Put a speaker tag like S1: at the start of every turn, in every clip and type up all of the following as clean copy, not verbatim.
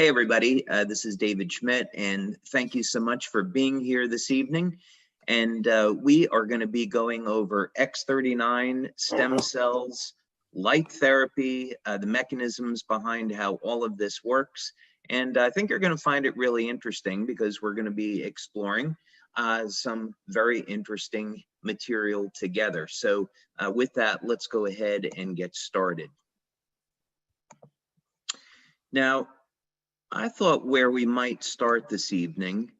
S1: Hey everybody, this is David Schmidt, and thank you so much for being here this evening. And we are going to be going over X39, stem cells, light therapy, the mechanisms behind how all of this works. And I think you're going to find it really interesting because we're going to be exploring some very interesting material together. So with that, let's go ahead and get started. Now, I thought where we might start this evening,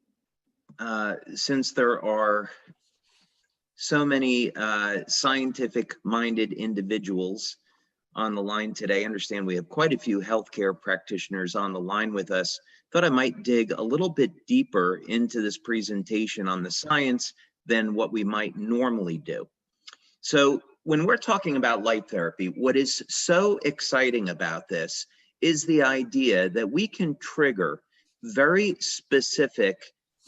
S1: since there are so many scientific-minded individuals on the line today, I understand we have quite a few healthcare practitioners on the line with us, thought I might dig a little bit deeper into this presentation on the science than what we might normally do. So when we're talking about light therapy, what is so exciting about this is the idea that we can trigger very specific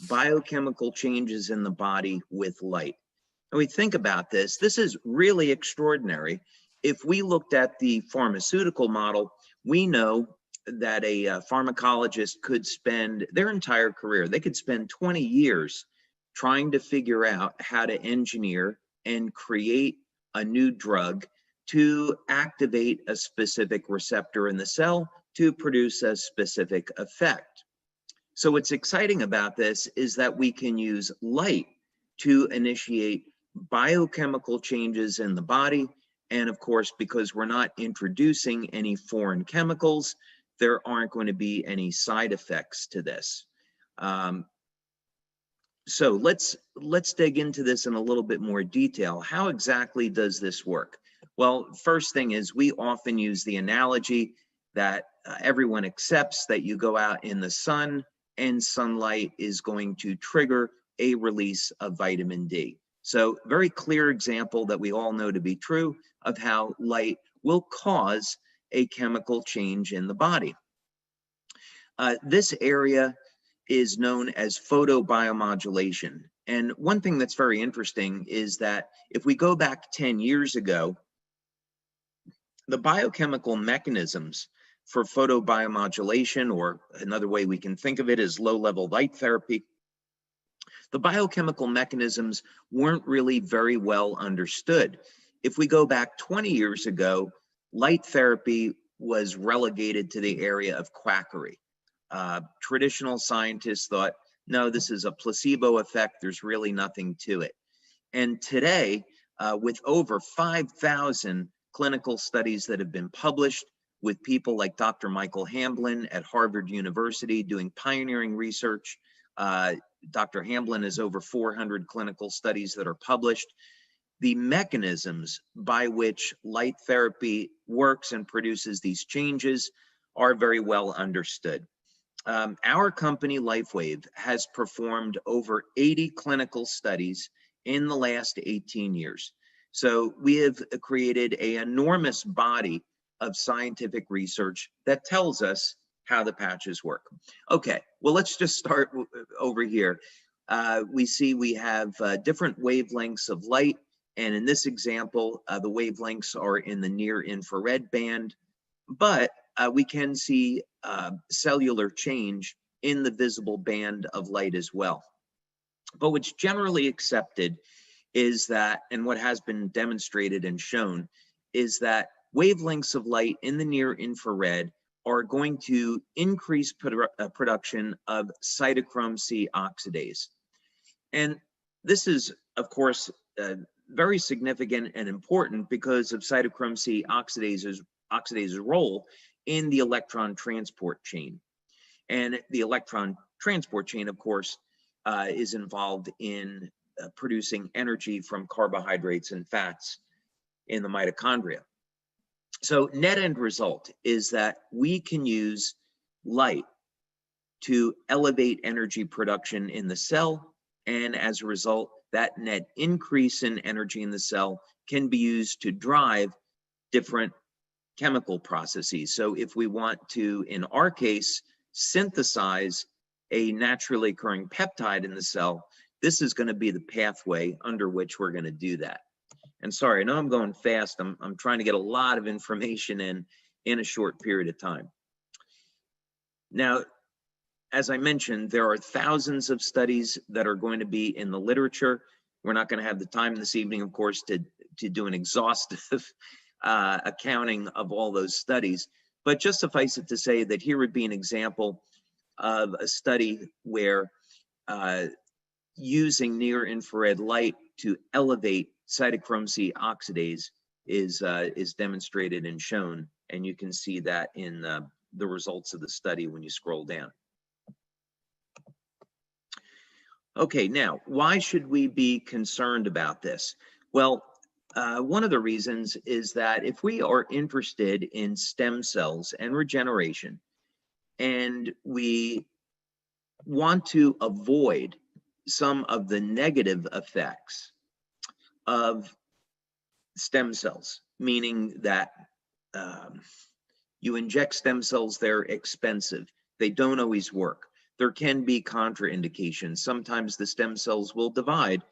S1: biochemical changes in the body with light. And we think about this, this is really extraordinary. If we looked at the pharmaceutical model, we know that a pharmacologist could spend their entire career, they could spend 20 years trying to figure out how to engineer and create a new drug to activate a specific receptor in the cell to produce a specific effect. So what's exciting about this is that we can use light to initiate biochemical changes in the body. And of course, because we're not introducing any foreign chemicals, there aren't going to be any side effects to this. So let's dig into this in a little bit more detail. How exactly does this work? Well, first thing is we often use the analogy that everyone accepts that you go out in the sun and sunlight is going to trigger a release of vitamin D. So very clear example that we all know to be true of how light will cause a chemical change in the body. This area is known as photobiomodulation. And one thing that's very interesting is that if we go back 10 years ago, the biochemical mechanisms for photobiomodulation, or another way we can think of it is low-level light therapy, the biochemical mechanisms weren't really very well understood. If we go back 20 years ago, light therapy was relegated to the area of quackery. Traditional scientists thought, no, this is a placebo effect, there's really nothing to it. And today, with over 5,000 clinical studies that have been published with people like Dr. Michael Hamblin at Harvard University doing pioneering research. Dr. Hamblin has over 400 clinical studies that are published. The mechanisms by which light therapy works and produces these changes are very well understood. Our company, LifeWave, has performed over 80 clinical studies in the last 18 years. So we have created an enormous body of scientific research that tells us how the patches work. Okay, well, let's just start over here. We see we have different wavelengths of light, and in this example, the wavelengths are in the near infrared band, but we can see cellular change in the visible band of light as well. But what's generally accepted is that, and what has been demonstrated and shown, is that wavelengths of light in the near infrared are going to increase production of cytochrome C oxidase. And this is, of course, very significant and important because of cytochrome C oxidase's role in the electron transport chain. And the electron transport chain, of course, is involved in producing energy from carbohydrates and fats in the mitochondria. So net end result is that we can use light to elevate energy production in the cell, and as a result, that net increase in energy in the cell can be used to drive different chemical processes. So if we want to, in our case, synthesize a naturally occurring peptide in the cell, this is going to be the pathway under which we're going to do that. And sorry, I know I'm going fast. I'm trying to get a lot of information in a short period of time. Now, as I mentioned, there are thousands of studies that are going to be in the literature. We're not going to have the time this evening, of course, to do an exhaustive accounting of all those studies. But just suffice it to say that here would be an example of a study where using near-infrared light to elevate cytochrome C oxidase is demonstrated and shown, and you can see that in the results of the study when you scroll down. Okay, now, why should we be concerned about this? Well, one of the reasons is that if we are interested in stem cells and regeneration, and we want to avoid some of the negative effects of stem cells, meaning that you inject stem cells, they're expensive, they don't always work. There can be contraindications. Sometimes the stem cells will divide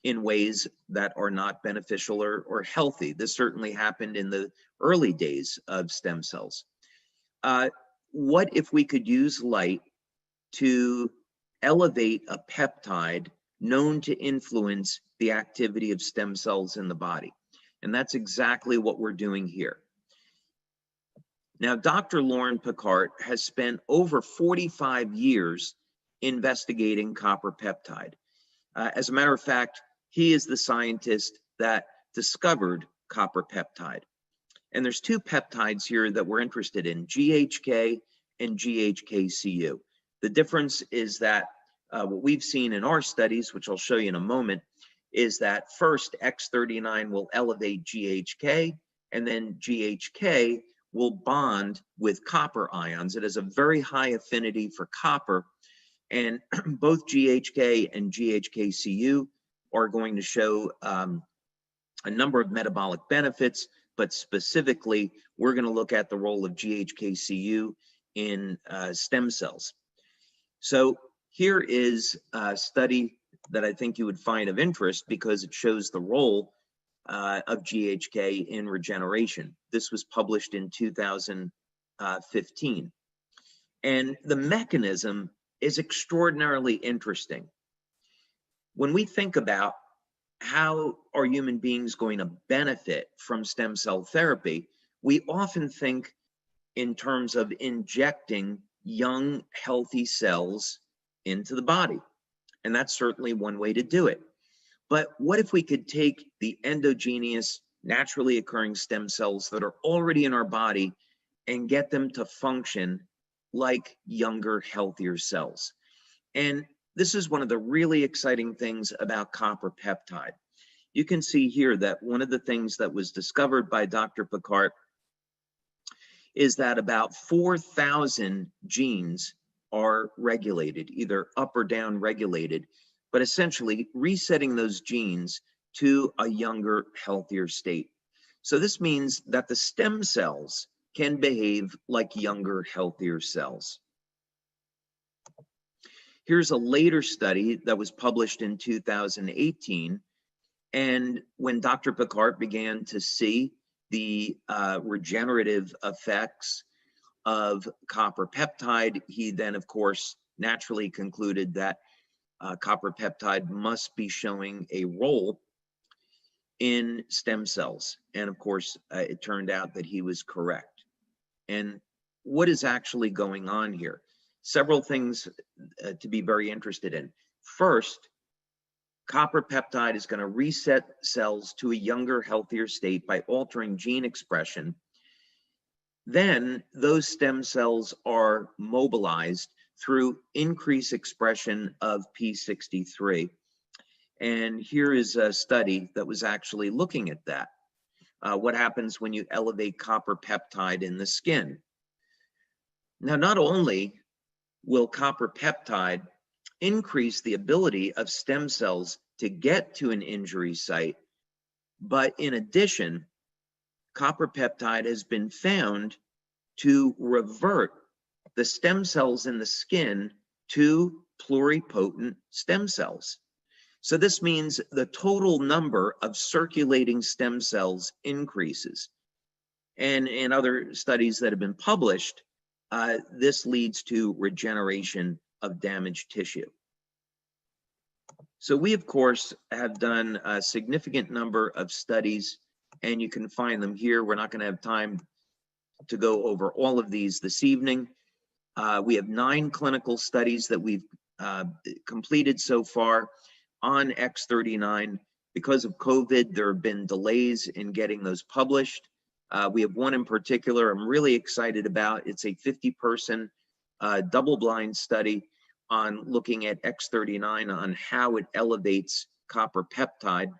S1: in ways that are not beneficial or healthy. This certainly happened in the early days of stem cells. What if we could use light to elevate a peptide known to influence the activity of stem cells in the body? And that's exactly what we're doing here. Now, Dr. Lauren Picard has spent over 45 years investigating copper peptide. As a matter of fact, he is the scientist that discovered copper peptide. And there's two peptides here that we're interested in, GHK and GHK-Cu. The difference is that what we've seen in our studies, which I'll show you in a moment, is that first X39 will elevate GHK, and then GHK will bond with copper ions. It has a very high affinity for copper, and both GHK and GHK-Cu are going to show a number of metabolic benefits, but specifically, we're going to look at the role of GHK-Cu in stem cells. So here is a study that I think you would find of interest because it shows the role of GHK in regeneration. This was published in 2015. And the mechanism is extraordinarily interesting. When we think about how are human beings going to benefit from stem cell therapy, we often think in terms of injecting young, healthy cells into the body. And that's certainly one way to do it. But what if we could take the endogenous, naturally occurring stem cells that are already in our body and get them to function like younger, healthier cells? And this is one of the really exciting things about copper peptide. You can see here that one of the things that was discovered by Dr. Picard is that about 4,000 genes are regulated, either up or down regulated, but essentially resetting those genes to a younger, healthier state. So this means that the stem cells can behave like younger, healthier cells. Here's a later study that was published in 2018. And when Dr. Picard began to see the regenerative effects of copper peptide, he then, of course, naturally concluded that copper peptide must be showing a role in stem cells. And of course, it turned out that he was correct. And what is actually going on here? Several things to be very interested in. First, copper peptide is going to reset cells to a younger, healthier state by altering gene expression. Then those stem cells are mobilized through increased expression of P63. And here is a study that was actually looking at that. What happens when you elevate copper peptide in the skin? Now, not only will copper peptide increase the ability of stem cells to get to an injury site, but in addition, copper peptide has been found to revert the stem cells in the skin to pluripotent stem cells. So this means the total number of circulating stem cells increases. And in other studies that have been published, this leads to regeneration of damaged tissue. So we, of course, have done a significant number of studies, and you can find them here. We're not going to have time to go over all of these this evening. We have 9 clinical studies that we've completed so far on X39. Because of COVID, there have been delays in getting those published. We have one in particular I'm really excited about. It's a 50-person double-blind study on looking at X39 on how it elevates copper peptide.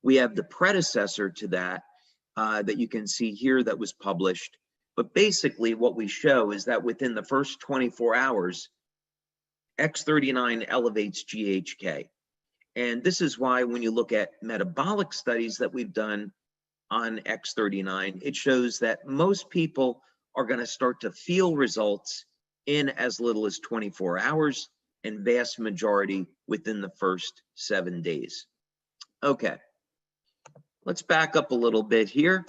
S1: We have the predecessor to that that you can see here that was published. But basically what we show is that within the first 24 hours, X39 elevates GHK. And this is why when you look at metabolic studies that we've done on X39, it shows that most people are going to start to feel results in as little as 24 hours, and vast majority within the first 7 days. Okay, let's back up a little bit here.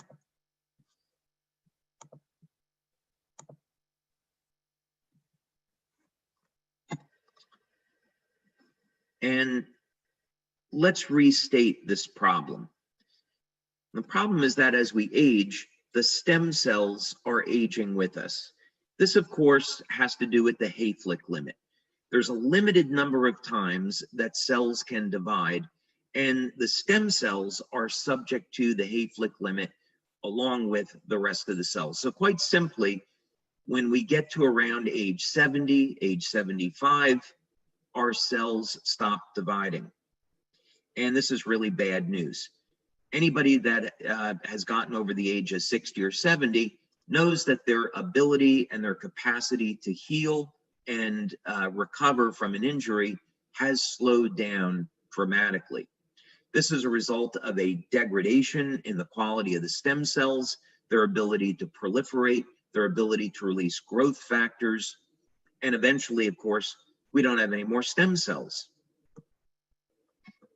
S1: And let's restate this problem. The problem is that as we age, the stem cells are aging with us. This, of course, has to do with the Hayflick limit. There's a limited number of times that cells can divide, and the stem cells are subject to the Hayflick limit along with the rest of the cells. So quite simply, when we get to around age 70, age 75, our cells stop dividing. And this is really bad news. Anybody that has gotten over the age of 60 or 70 knows that their ability and their capacity to heal and recover from an injury has slowed down dramatically. This is a result of a degradation in the quality of the stem cells, their ability to proliferate, their ability to release growth factors, and eventually, of course, we don't have any more stem cells.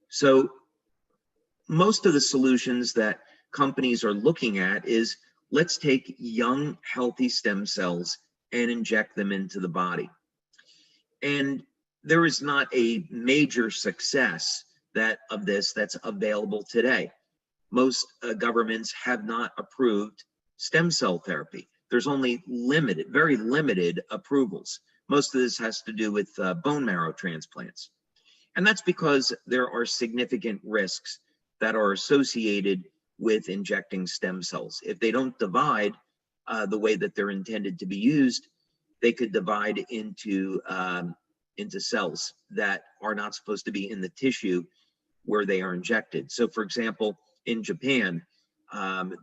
S1: So most of the solutions that companies are looking at is, let's take young, healthy stem cells and inject them into the body. And there is not a major success of this that's available today. Most governments have not approved stem cell therapy. There's only limited, very limited approvals. Most of this has to do with bone marrow transplants. And that's because there are significant risks that are associated with injecting stem cells. If they don't divide the way that they're intended to be used, they could divide into cells that are not supposed to be in the tissue where they are injected. So for example, in Japan,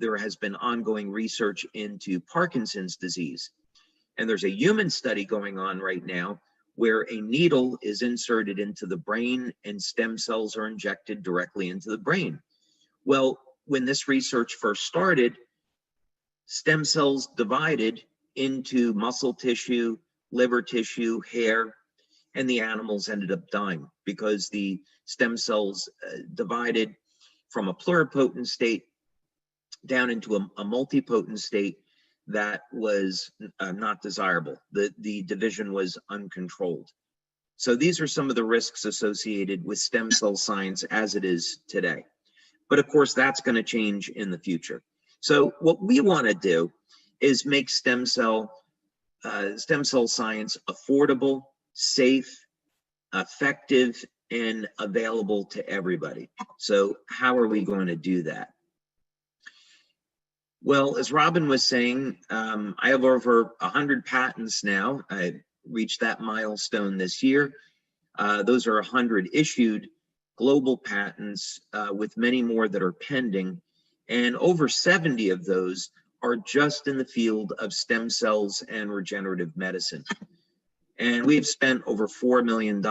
S1: there has been ongoing research into Parkinson's disease. And there's a human study going on right now where a needle is inserted into the brain and stem cells are injected directly into the brain. Well, when this research first started, stem cells divided into muscle tissue, liver tissue, hair, and the animals ended up dying because the stem cells divided from a pluripotent state down into a multipotent state that was not desirable. The division was uncontrolled. So these are some of the risks associated with stem cell science as it is today. But of course, that's going to change in the future. So what we want to do is make stem cell science affordable, safe, effective, and available to everybody. So how are we going to do that? Well, as Robin was saying, I have over 100 patents now. I reached that milestone this year. Those are 100 issued global patents with many more that are pending. And over 70 of those are just in the field of stem cells and regenerative medicine. And we've spent over $4 million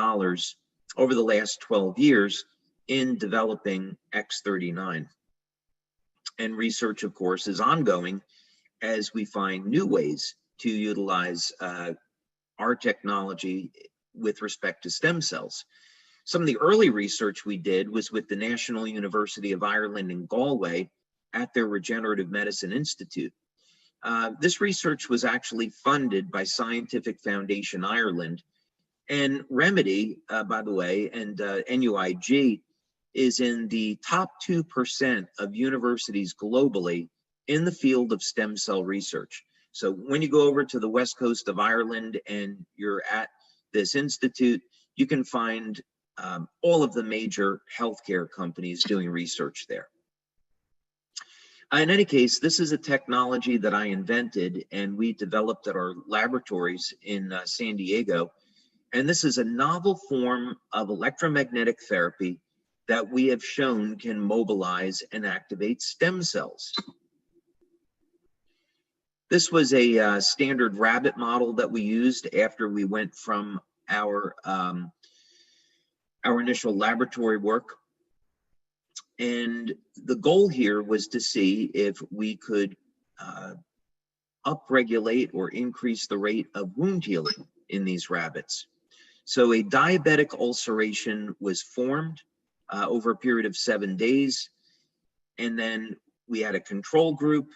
S1: over the last 12 years in developing X39. And research, of course, is ongoing as we find new ways to utilize our technology with respect to stem cells. Some of the early research we did was with the National University of Ireland in Galway at their Regenerative Medicine Institute. This research was actually funded by Scientific Foundation Ireland, and Remedy, by the way, and NUIG is in the top 2% of universities globally in the field of stem cell research. So when you go over to the west coast of Ireland and you're at this institute, you can find all of the major healthcare companies doing research there. In any case, this is a technology that I invented and we developed at our laboratories in San Diego. And this is a novel form of electromagnetic therapy that we have shown can mobilize and activate stem cells. This was a standard rabbit model that we used after we went from our initial laboratory work. And the goal here was to see if we could upregulate or increase the rate of wound healing in these rabbits. So a diabetic ulceration was formed over a period of 7 days. And then we had a control group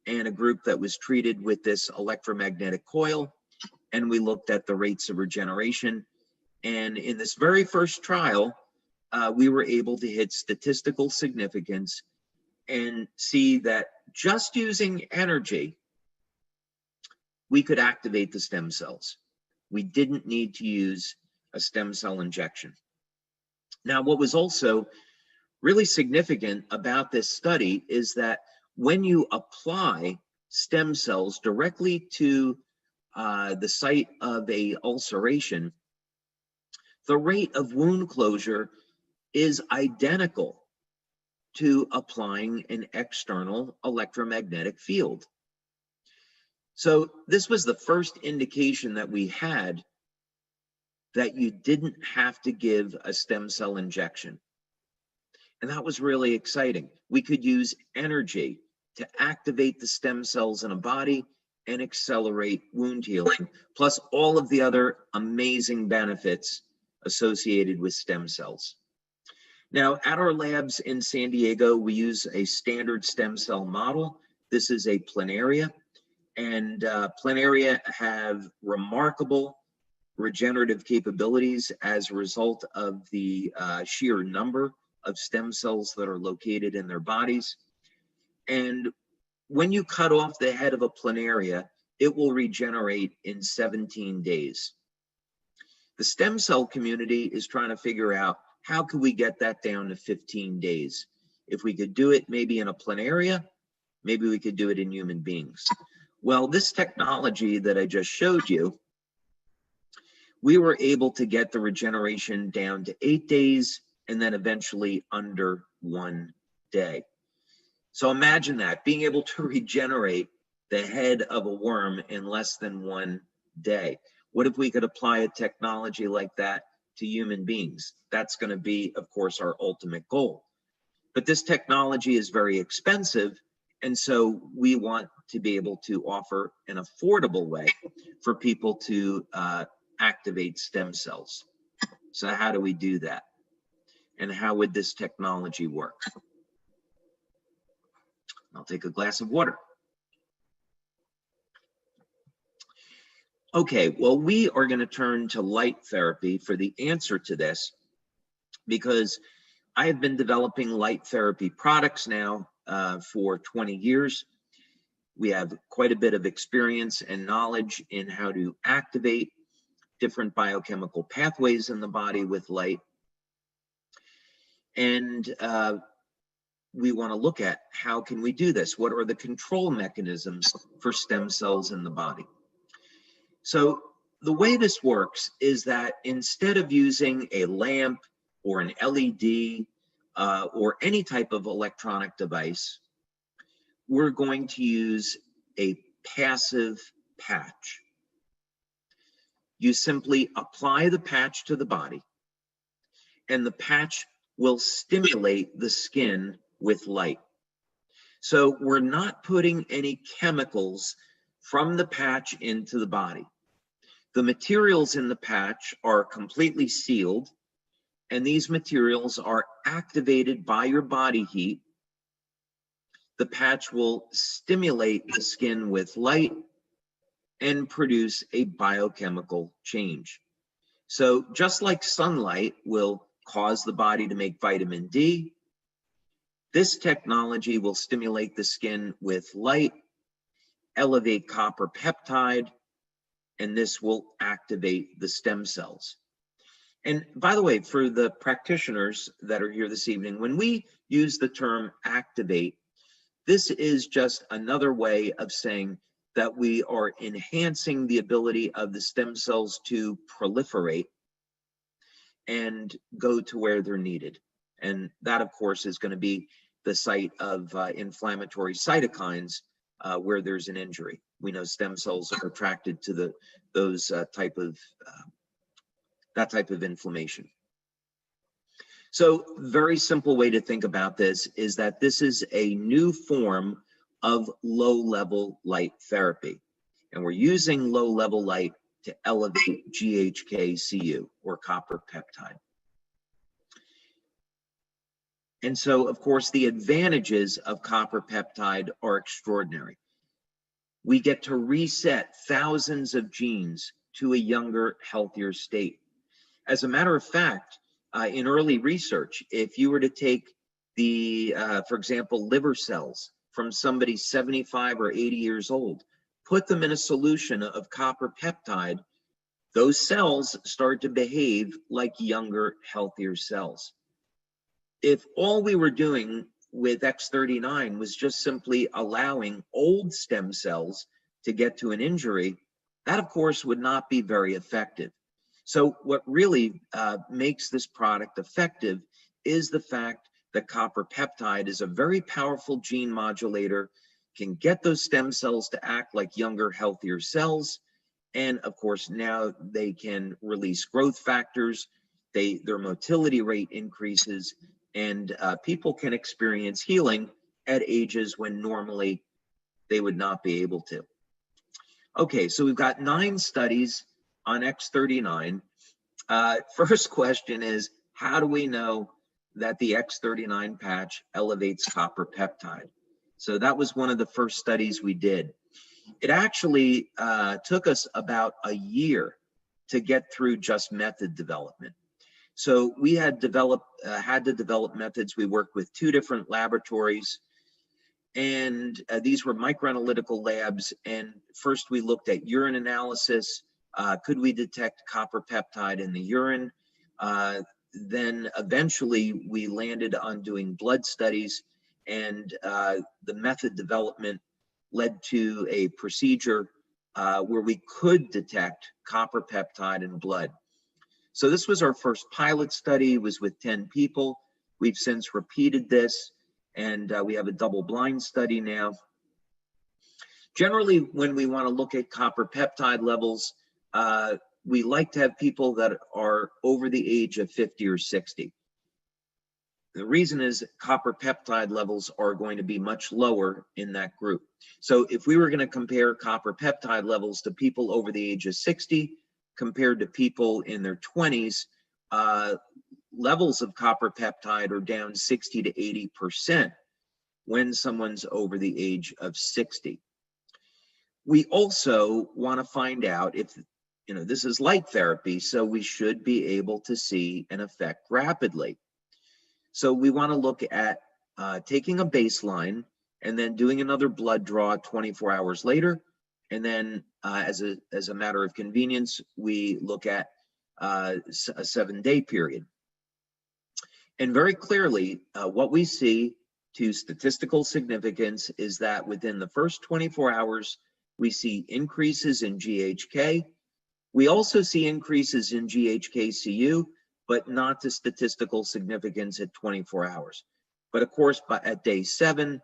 S1: and a group that was treated with this electromagnetic coil. And we looked at the rates of regeneration. And in this very first trial, we were able to hit statistical significance and see that just using energy, we could activate the stem cells. We didn't need to use a stem cell injection. Now, what was also really significant about this study is that when you apply stem cells directly to the site of a ulceration, the rate of wound closure is identical to applying an external electromagnetic field. So this was the first indication that we had that you didn't have to give a stem cell injection. And that was really exciting. We could use energy to activate the stem cells in a body and accelerate wound healing, plus all of the other amazing benefits associated with stem cells. Now, at our labs in San Diego, we use a standard stem cell model. This is a planaria, and planaria have remarkable regenerative capabilities as a result of the sheer number of stem cells that are located in their bodies. And when you cut off the head of a planaria, it will regenerate in 17 days. The stem cell community is trying to figure out how could we get that down to 15 days? If we could do it maybe in a planaria, maybe we could do it in human beings. Well, this technology that I just showed you, we were able to get the regeneration down to 8 days and then eventually under 1 day. So imagine that, being able to regenerate the head of a worm in less than 1 day. What if we could apply a technology like that to human beings? That's going to be, of course, our ultimate goal. But this technology is very expensive, and so we want to be able to offer an affordable way for people to activate stem cells. So how do we do that? And how would this technology work? I'll take a glass of water. Okay, well, we are going to turn to light therapy for the answer to this, because I have been developing light therapy products now for 20 years. We have quite a bit of experience and knowledge in how to activate different biochemical pathways in the body with light. And we want to look at how can we do this? What are the control mechanisms for stem cells in the body? So the way this works is that instead of using a lamp or an LED or any type of electronic device, we're going to use a passive patch. You simply apply the patch to the body, and the patch will stimulate the skin with light. So we're not putting any chemicals from the patch into the body. The materials in the patch are completely sealed, and these materials are activated by your body heat the patch will stimulate the skin with light and produce a biochemical change. So just like sunlight will cause the body to make vitamin D, this technology will stimulate the skin with light, elevate copper peptide, and this will activate the stem cells. And by the way, for the practitioners that are here this evening, when we use the term activate, this is just another way of saying that we are enhancing the ability of the stem cells to proliferate and go to where they're needed. And that, of course, is going to be the site of inflammatory cytokines where there's an injury. We know stem cells are attracted to that type of inflammation. So very simple way to think about this is that this is a new form of low-level light therapy. And we're using low-level light to elevate GHK-Cu, or copper peptide. And so, of course, the advantages of copper peptide are extraordinary. We get to reset thousands of genes to a younger, healthier state. As a matter of fact, in early research, if you were to take for example, liver cells from somebody 75 or 80 years old, put them in a solution of copper peptide, those cells start to behave like younger, healthier cells. If all we were doing with X39 was just simply allowing old stem cells to get to an injury, that of course would not be very effective. So what really makes this product effective is the fact that copper peptide is a very powerful gene modulator, can get those stem cells to act like younger, healthier cells. And of course, now they can release growth factors, their motility rate increases, and people can experience healing at ages when normally they would not be able to. Okay, so we've got 9 studies on X39. First question is, how do we know that the X39 patch elevates copper peptide? So that was one of the first studies we did. It actually took us about a year to get through just method development. So we had to develop methods. We worked with 2 different laboratories, and these were microanalytical labs. And first we looked at urine analysis. Could we detect copper peptide in the urine? Then eventually we landed on doing blood studies, and the method development led to a procedure where we could detect copper peptide in blood. So this was our first pilot study. It was with 10 people. We've since repeated this, and we have a double-blind study now. Generally, when we want to look at copper peptide levels, we like to have people that are over the age of 50 or 60. The reason is copper peptide levels are going to be much lower in that group. So if we were going to compare copper peptide levels to people over the age of 60 compared to people in their 20s, levels of copper peptide are down 60 to 80% when someone's over the age of 60. We also want to find out if, this is light therapy, so we should be able to see an effect rapidly. So we want to look at taking a baseline and then doing another blood draw 24 hours later. And then as a matter of convenience, we look at a 7-day period. And very clearly, what we see to statistical significance is that within the first 24 hours, we see increases in GHK. We also see increases in GHK-Cu, but not to statistical significance at 24 hours. But of course, at day 7,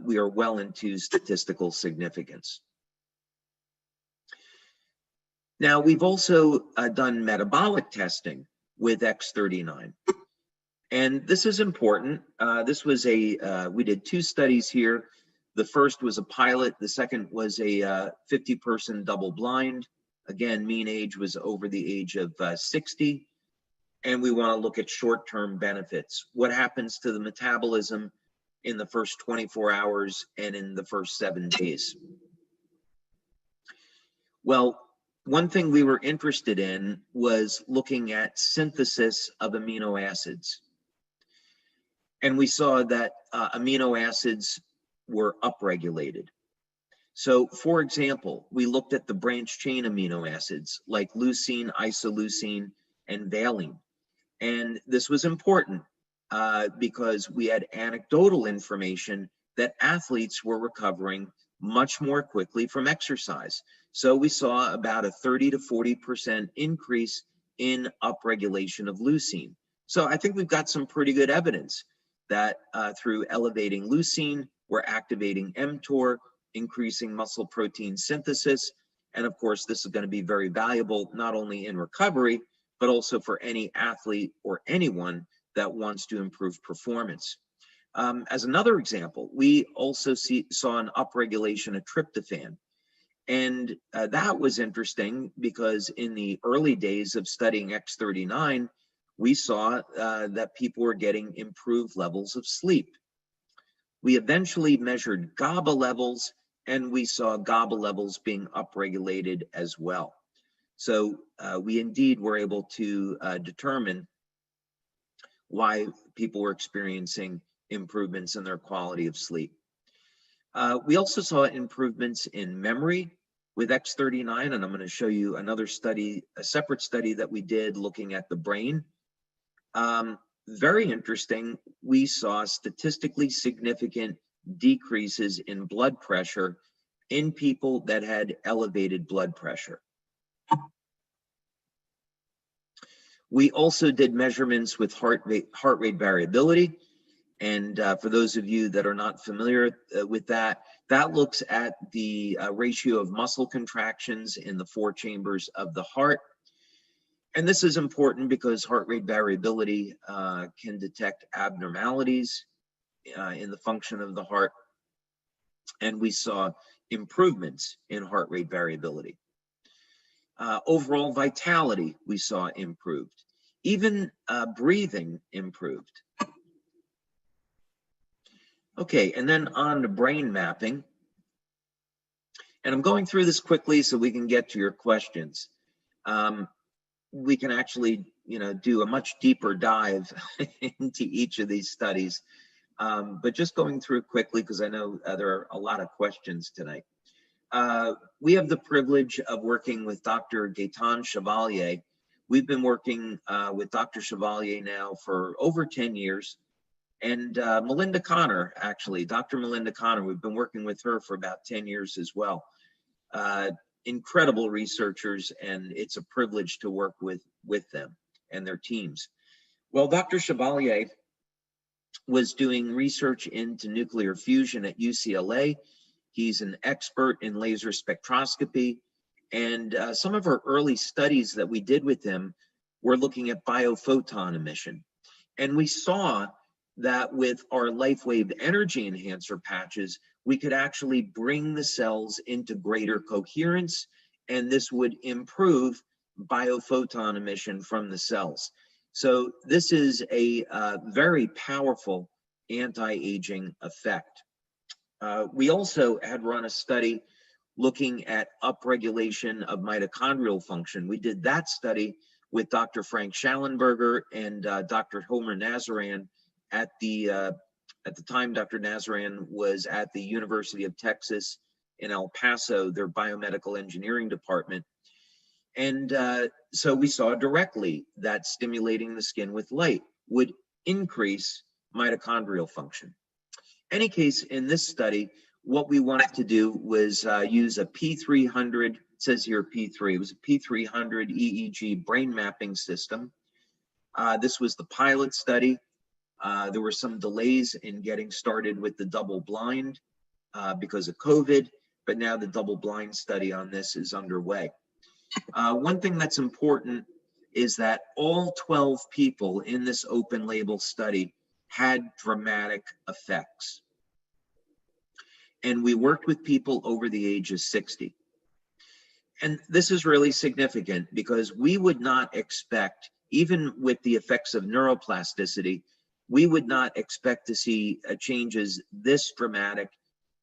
S1: we are well into statistical significance. Now, we've also done metabolic testing with X39. And this is important. This was we did 2 studies here. The first was a pilot. The second was a 50-person double-blind. Again, mean age was over the age of 60. And we want to look at short-term benefits. What happens to the metabolism in the first 24 hours and in the first 7 days. Well, one thing we were interested in was looking at synthesis of amino acids. And we saw that amino acids were upregulated. So, for example, we looked at the branch chain amino acids like leucine, isoleucine, and valine. And this was important because we had anecdotal information that athletes were recovering much more quickly from exercise. So we saw about a 30 to 40% increase in upregulation of leucine. So I think we've got some pretty good evidence that through elevating leucine, we're activating mTOR, increasing muscle protein synthesis. And of course, this is going to be very valuable, not only in recovery, but also for any athlete or anyone that wants to improve performance. As another example, we also saw an upregulation of tryptophan. And that was interesting because in the early days of studying X39, we saw that people were getting improved levels of sleep. We eventually measured GABA levels, and we saw GABA levels being upregulated as well. So we indeed were able to determine why people were experiencing improvements in their quality of sleep. We also saw improvements in memory with X39, and I'm going to show you another study, a separate study that we did looking at the brain. Very interesting, we saw statistically significant decreases in blood pressure in people that had elevated blood pressure. We also did measurements with heart rate variability. And for those of you that are not familiar with that, that looks at the ratio of muscle contractions in the 4 chambers of the heart. And this is important because heart rate variability can detect abnormalities in the function of the heart. And we saw improvements in heart rate variability. Overall vitality, we saw improved. Even breathing improved. Okay, and then on to brain mapping. And I'm going through this quickly so we can get to your questions. We can actually, do a much deeper dive into each of these studies. But just going through quickly because I know there are a lot of questions tonight. We have the privilege of working with Dr. Gaetan Chevalier. We've been working with Dr. Chevalier now for over 10 years. And Melinda Connor, actually, Dr. Melinda Connor, we've been working with her for about 10 years as well. Incredible researchers, and it's a privilege to work with them and their teams. Well, Dr. Chevalier was doing research into nuclear fusion at UCLA. He's an expert in laser spectroscopy. And some of our early studies that we did with him were looking at biophoton emission. And we saw that with our LifeWave energy enhancer patches, we could actually bring the cells into greater coherence, and this would improve biophoton emission from the cells. So this is a very powerful anti-aging effect. We also had run a study looking at upregulation of mitochondrial function. We did that study with Dr. Frank Schallenberger and Dr. Homer Nazaran at the time. Dr. Nazaran was at the University of Texas in El Paso, their biomedical engineering department. And so we saw directly that stimulating the skin with light would increase mitochondrial function. Any case, in this study, what we wanted to do was use a P300, it says here P3, it was a P300 EEG brain mapping system. This was the pilot study. There were some delays in getting started with the double blind because of COVID, but now the double blind study on this is underway. One thing that's important is that all 12 people in this open label study had dramatic effects. And we worked with people over the age of 60. And this is really significant because we would not expect, even with the effects of neuroplasticity, we would not expect to see changes this dramatic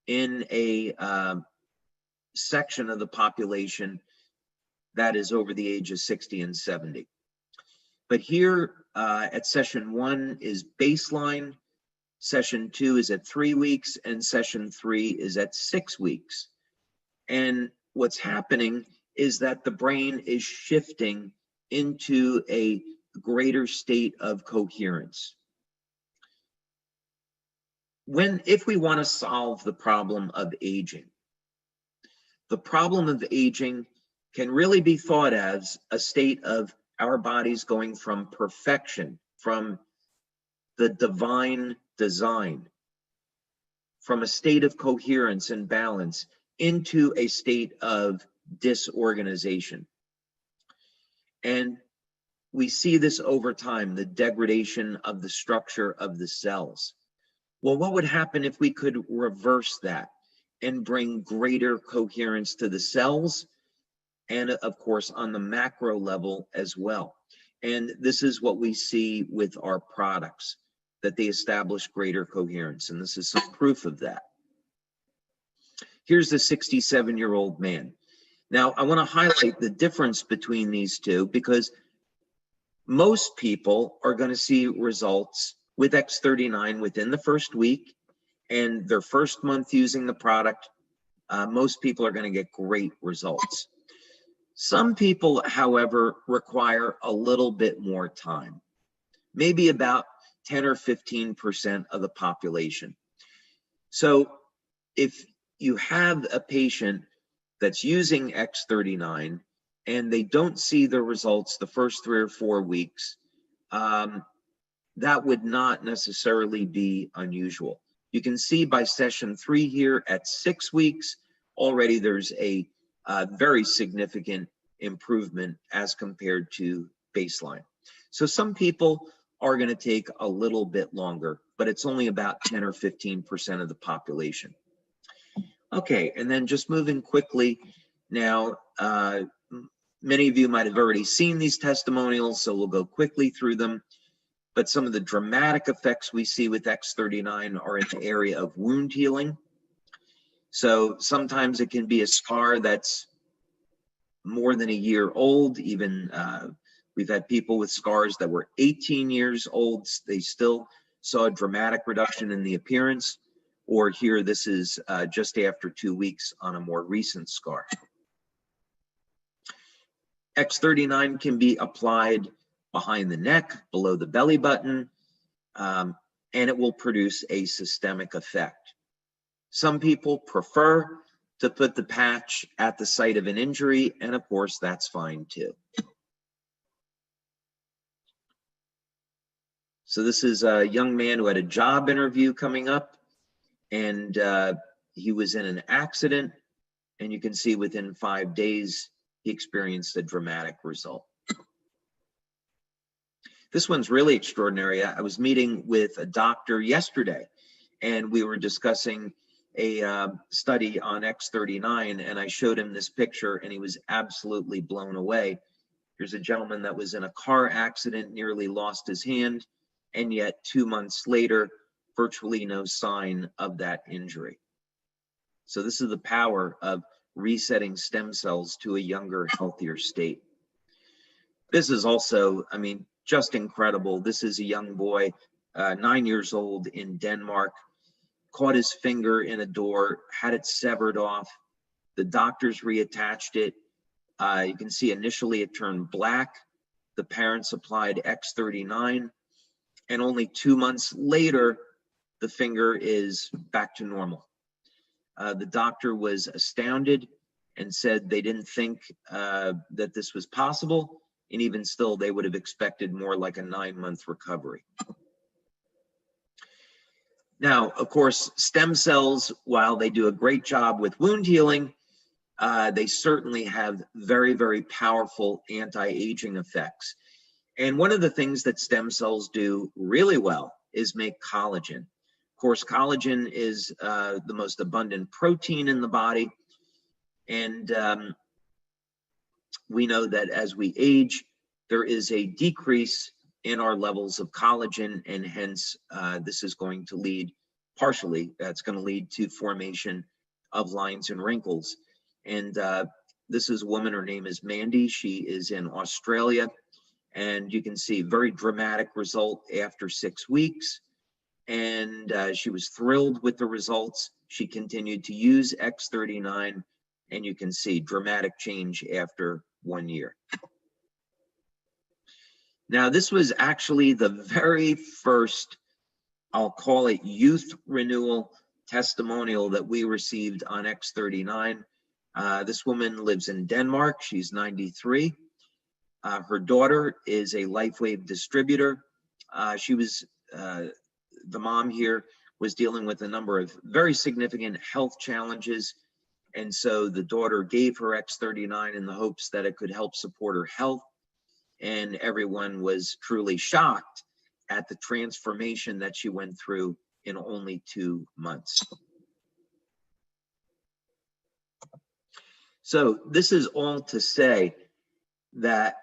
S1: in a section of the population that is over the age of 60 and 70. But here at session 1 is baseline, session 2 is at 3 weeks, and session 3 is at 6 weeks. And what's happening is that the brain is shifting into a greater state of coherence. If we want to solve the problem of aging, the problem of aging can really be thought as a state of our bodies going from perfection, from the divine design, from a state of coherence and balance into a state of disorganization. And we see this over time, the degradation of the structure of the cells. Well, what would happen if we could reverse that and bring greater coherence to the cells, and of course on the macro level as well? And this is what we see with our products, that they establish greater coherence, and this is some proof of that. Here's the 67-year-old man. Now, I want to highlight the difference between these two, because most people are going to see results with X39 within the first week, and their first month using the product, most people are going to get great results. Some people, however, require a little bit more time, maybe about 10 or 15% of the population. So if you have a patient that's using X39 and they don't see the results the first 3 or 4 weeks, that would not necessarily be unusual. You can see by session 3 here at 6 weeks, already there's a very significant improvement as compared to baseline. So some people are going to take a little bit longer, but it's only about 10 or 15% of the population. Okay, and then just moving quickly now, many of you might have already seen these testimonials, so we'll go quickly through them. But some of the dramatic effects we see with X39 are in the area of wound healing. So sometimes it can be a scar that's more than a year old. Even we've had people with scars that were 18 years old. They still saw a dramatic reduction in the appearance. Or here, this is just after 2 weeks on a more recent scar. X39 can be applied behind the neck, below the belly button, and it will produce a systemic effect. Some people prefer to put the patch at the site of an injury, and of course, that's fine too. So this is a young man who had a job interview coming up, and he was in an accident, and you can see within 5 days, he experienced a dramatic result. This one's really extraordinary. I was meeting with a doctor yesterday, and we were discussing a study on X39, and I showed him this picture, and he was absolutely blown away. Here's a gentleman that was in a car accident, nearly lost his hand, and yet 2 months later, virtually no sign of that injury. So this is the power of resetting stem cells to a younger, healthier state. This is also, I mean, just incredible. This is a young boy, 9 years old in Denmark, caught his finger in a door, had it severed off. The doctors reattached it. You can see initially it turned black. The parents applied X39, and only 2 months later, the finger is back to normal. The doctor was astounded and said they didn't think that this was possible. And even still, they would have expected more like a 9-month recovery. Now, of course, stem cells, while they do a great job with wound healing, they certainly have very, very powerful anti-aging effects. And one of the things that stem cells do really well is make collagen. Of course, collagen is the most abundant protein in the body. And we know that as we age, there is a decrease in our levels of collagen, and hence this is going to lead, partially, that's going to lead to formation of lines and wrinkles. And this is a woman, her name is Mandy. She is in Australia, and you can see very dramatic result after 6 weeks. And she was thrilled with the results. She continued to use X39, and you can see dramatic change after 1 year. Now, this was actually the very first, I'll call it, youth renewal testimonial that we received on X39. This woman lives in Denmark. She's 93. Her daughter is a LifeWave distributor. The mom here was dealing with a number of very significant health challenges. And so the daughter gave her X39 in the hopes that it could help support her health. And everyone was truly shocked at the transformation that she went through in only 2 months. So this is all to say that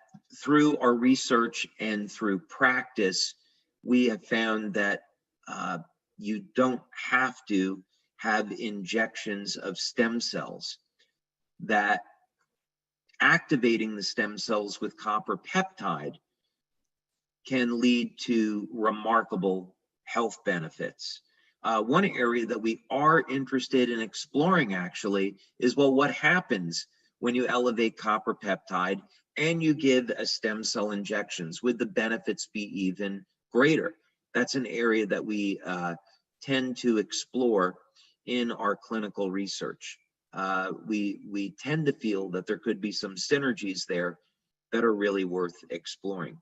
S1: through our research and through practice, we have found that you don't have to have injections of stem cells, that activating the stem cells with copper peptide can lead to remarkable health benefits. One area that we are interested in exploring actually is, well, what happens when you elevate copper peptide and you give a stem cell injections? Would the benefits be even greater? That's an area that we tend to explore in our clinical research. We tend to feel that there could be some synergies there that are really worth exploring.